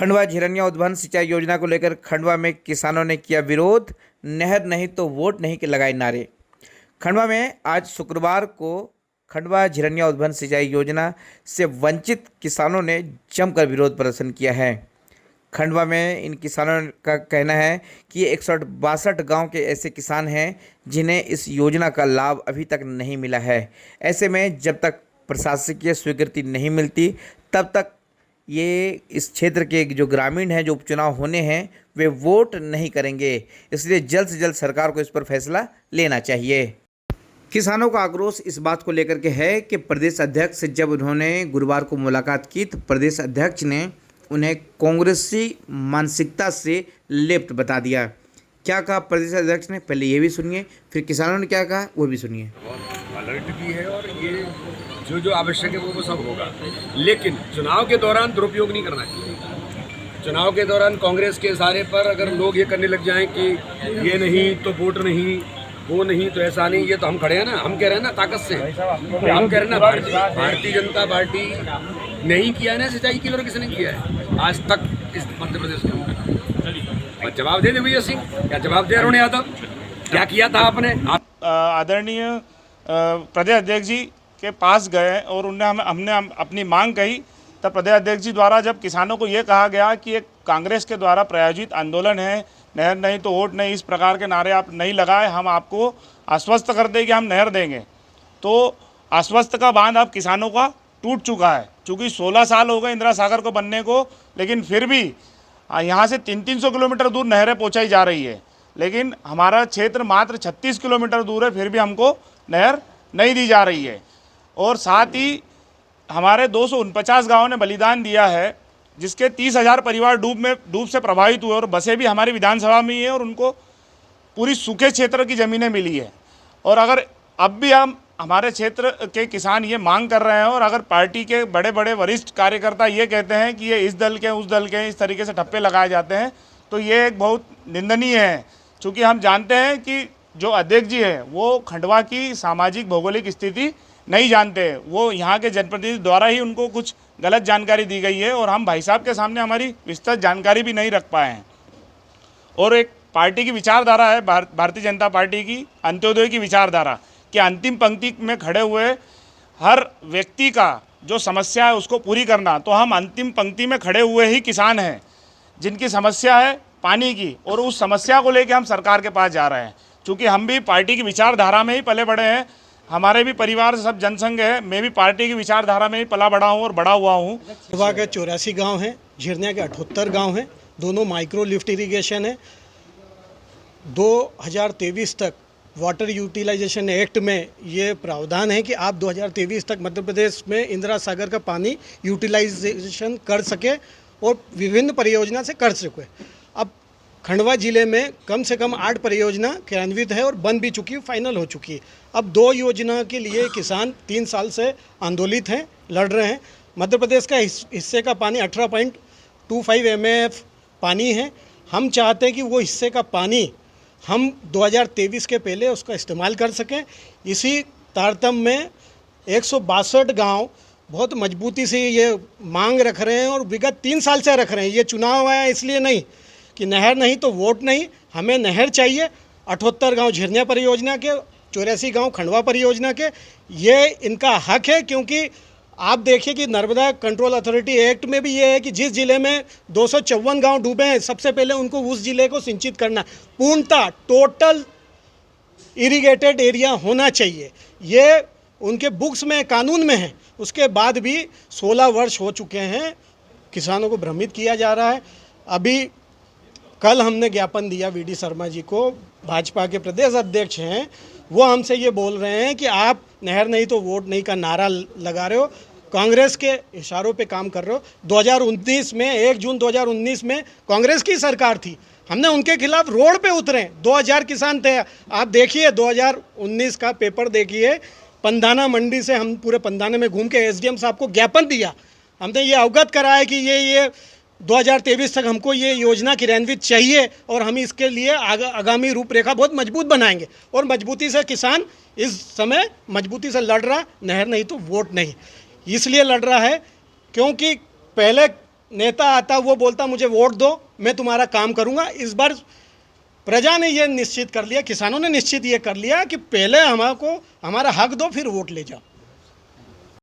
खंडवा झिरनिया उद्वहन सिंचाई योजना को लेकर खंडवा में किसानों ने किया विरोध। नहर नहीं तो वोट नहीं के लगाए नारे। खंडवा में आज शुक्रवार को खंडवा झिरनिया उद्वहन सिंचाई योजना से वंचित किसानों ने जमकर विरोध प्रदर्शन किया है। खंडवा में इन किसानों का कहना है कि 162 गांव के ऐसे किसान हैं जिन्हें इस योजना का लाभ अभी तक नहीं मिला है। ऐसे में जब तक प्रशासकीय स्वीकृति नहीं मिलती तब तक ये इस क्षेत्र के जो ग्रामीण हैं, जो उपचुनाव होने हैं, वे वोट नहीं करेंगे। इसलिए जल्द से जल्द सरकार को इस पर फैसला लेना चाहिए। किसानों का आक्रोश इस बात को लेकर के है कि प्रदेश अध्यक्ष से जब उन्होंने गुरुवार को मुलाकात की तो प्रदेश अध्यक्ष ने उन्हें कांग्रेसी मानसिकता से लेफ्ट बता दिया। क्या कहा प्रदेश अध्यक्ष ने, पहले ये भी सुनिए, फिर किसानों ने क्या कहा वो भी सुनिए। अलर्ट भी है और ये जो आवश्यक है वो सब होगा, लेकिन चुनाव के दौरान दुरुपयोग नहीं करना चाहिए। चुनाव के दौरान कांग्रेस के इशारे पर अगर लोग ये करने लग जाएं कि ये नहीं तो वोट नहीं, वो नहीं तो ऐसा नहीं, ये तो हम खड़े हैं ना, हम कह रहे हैं ना ताकत से, हम कह रहे हैं ना भारतीय जनता पार्टी नहीं किया है ना सिंचाई की, और किसने किया है आज तक इस मध्य प्रदेश के अंदर। और जवाब दे दिग्विजय सिंह, क्या जवाब दे अरुण यादव, क्या किया था आपने? आदरणीय प्रदेश अध्यक्ष जी के पास गए और हमने अपनी मांग कही, तब प्रदेश अध्यक्ष जी द्वारा जब किसानों को ये कहा गया कि एक कांग्रेस के द्वारा प्रायोजित आंदोलन है, नहर नहीं तो वोट नहीं, इस प्रकार के नारे आप नहीं लगाए, हम आपको आश्वस्त कर दें कि हम नहर देंगे। तो आश्वस्त का बांध अब किसानों का टूट चुका है। चूँकि 16 साल हो गए इंदिरा सागर को बनने को, लेकिन फिर भी यहाँ से 300-300 किलोमीटर दूर नहरें पहुँचाई जा रही है, लेकिन हमारा क्षेत्र मात्र 36 किलोमीटर दूर है, फिर भी हमको नहर नहीं दी जा रही है। और साथ ही हमारे 249 गाँव ने बलिदान दिया है, जिसके 30,000 परिवार डूब से प्रभावित हुए, और बसें भी हमारी विधानसभा में ही है और उनको पूरी सूखे क्षेत्र की ज़मीनें मिली है। और अगर अब भी हमारे क्षेत्र के किसान ये मांग कर रहे हैं, और अगर पार्टी के बड़े बड़े वरिष्ठ कार्यकर्ता ये कहते हैं कि ये इस दल के उस दल के इस तरीके से ठप्पे लगाए जाते हैं, तो ये एक बहुत निंदनीय है। चूँकि हम जानते हैं कि जो अध्यक्ष जी हैं वो खंडवा की सामाजिक भौगोलिक स्थिति नहीं जानते, वो यहाँ के जनप्रतिनिधि द्वारा ही उनको कुछ गलत जानकारी दी गई है, और हम भाई साहब के सामने हमारी विस्तृत जानकारी भी नहीं रख पाए हैं। और एक पार्टी की विचारधारा है, भारतीय जनता पार्टी की अंत्योदय की विचारधारा, कि अंतिम पंक्ति में खड़े हुए हर व्यक्ति का जो समस्या है उसको पूरी करना। तो हम अंतिम पंक्ति में खड़े हुए ही किसान हैं जिनकी समस्या है पानी की, और उस समस्या को लेकर हम सरकार के पास जा रहे हैं। चूँकि हम भी पार्टी की विचारधारा में ही पले बड़े हैं, हमारे भी परिवार सब जनसंघ है, मैं भी पार्टी की विचारधारा में ही पला बड़ा हूँ और बड़ा हुआ हूँ। खंडवा के 84 गांव हैं, झिरनिया के 78 गांव हैं, दोनों माइक्रो लिफ्ट इरिगेशन है। 2023 तक वाटर यूटिलाइजेशन एक्ट में ये प्रावधान है कि आप 2023 तक मध्य प्रदेश में इंदिरा सागर का पानी यूटिलाइजेशन कर सके और विभिन्न परियोजना से कर सके। अब खंडवा जिले में कम से कम 8 परियोजना क्रियान्वित है और बन भी चुकी, फाइनल हो चुकी है। अब 2 योजना के लिए किसान 3 साल से आंदोलित हैं, लड़ रहे हैं। मध्य प्रदेश का हिस्से का पानी 18.25 MF पानी है। हम चाहते हैं कि वो हिस्से का पानी हम 2023 के पहले उसका इस्तेमाल कर सकें। इसी तारतम्य में 162 गांव बहुत मजबूती से ये मांग रख रहे हैं और विगत 3 साल से रख रहे हैं। ये चुनाव आया इसलिए नहीं कि नहर नहीं तो वोट नहीं, हमें नहर चाहिए। 78 गांव झिरनिया परियोजना के, 84 गांव खंडवा परियोजना के, ये इनका हक है। क्योंकि आप देखिए कि नर्मदा कंट्रोल अथॉरिटी एक्ट में भी ये है कि जिस जिले में 254 गांव डूबे हैं, सबसे पहले उनको उस जिले को सिंचित करना, पूर्णतः टोटल इरिगेटेड एरिया होना चाहिए। ये उनके बुक्स में, कानून में है। उसके बाद भी 16 वर्ष हो चुके हैं, किसानों को भ्रमित किया जा रहा है। अभी कल हमने ज्ञापन दिया वीडी शर्मा जी को, भाजपा के प्रदेश अध्यक्ष हैं, वो हमसे ये बोल रहे हैं कि आप नहर नहीं तो वोट नहीं का नारा लगा रहे हो, कांग्रेस के इशारों पे काम कर रहे हो। 2019 में 1 जून 2019 में कांग्रेस की सरकार थी, हमने उनके खिलाफ रोड पे उतरे, 2000 किसान थे। आप देखिए 2019 का पेपर देखिए, पंधाना मंडी से हम पूरे पंधाने में घूम के एसडीएम साहब को ज्ञापन दिया। हमने ये अवगत कराया कि ये 2023 तक हमको ये योजना क्रियान्वित चाहिए और हम इसके लिए आगामी रूपरेखा बहुत मजबूत बनाएंगे। और मजबूती से किसान इस समय मजबूती से लड़ रहा, नहर नहीं तो वोट नहीं, इसलिए लड़ रहा है क्योंकि पहले नेता आता वो बोलता मुझे वोट दो, मैं तुम्हारा काम करूंगा। इस बार प्रजा ने ये निश्चित कर लिया, किसानों ने निश्चित ये कर लिया कि पहले हमको हमारा हक दो, फिर वोट ले जाओ।